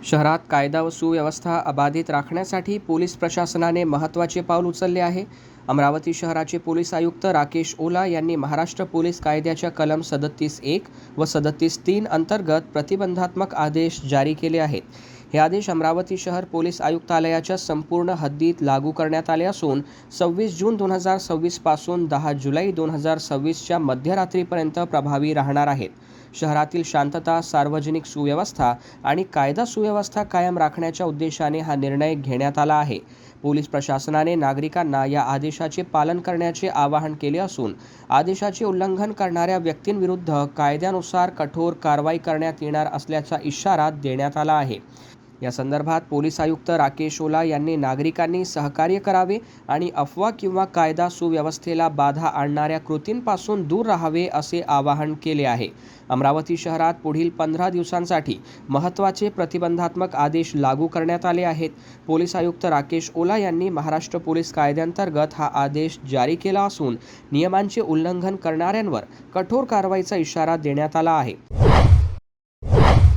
शहरात कायदा व सुव्यवस्था अबाधित राखण्यासाठी पोलीस प्रशासनाने महत्त्वाचे पाऊल उचलले आहे. अमरावती शहराचे पोलीस आयुक्त राकेश ओला यांनी महाराष्ट्र पोलीस कायद्याच्या कलम 37(1) व 37(3) अंतर्गत प्रतिबंधात्मक आदेश जारी केले आहेत. हे आदेश अमरावती शहर पोलीस आयुक्तालयाच्या संपूर्ण हद्दीत लागू करण्यात आले असून 26 जून 2026 पासून 10 जुलै 2026च्या मध्यरात्रीपर्यंत प्रभावी राहणार आहेत. शहरातील शांतता, सार्वजनिक सुव्यवस्था आणि कायदा सुव्यवस्था कायम राखण्याच्या उद्देशाने हा निर्णय घेण्यात आला आहे. पोलीस प्रशासनाने नागरिकांना या आदेशाचे पालन करण्याचे आवाहन केले असून आदेशाचे उल्लंघन करणाऱ्या व्यक्तींविरुद्ध कायद्यानुसार कठोर कारवाई करण्यात येणार असल्याचा इशारा देण्यात आला आहे. या संदर्भात पोलीस आयुक्त राकेश ओला यांनी नागरिकांनी सहकार्य करावे आणि अफवा किंवा कायदा सुव्यवस्थेला बाधा आणणाऱ्या कृतींपासून दूर राहावे असे आवाहन केले आहे. अमरावती शहरात पुढील 15 दिवसांसाठी महत्त्वाचे प्रतिबंधात्मक आदेश लागू करण्यात आले आहेत. पोलीस आयुक्त राकेश ओला यांनी महाराष्ट्र पोलीस कायद्याअंतर्गत हा आदेश जारी केला असून नियमांचे उल्लंघन करणाऱ्यांवर कठोर कारवाईचा इशारा देण्यात आला आहे.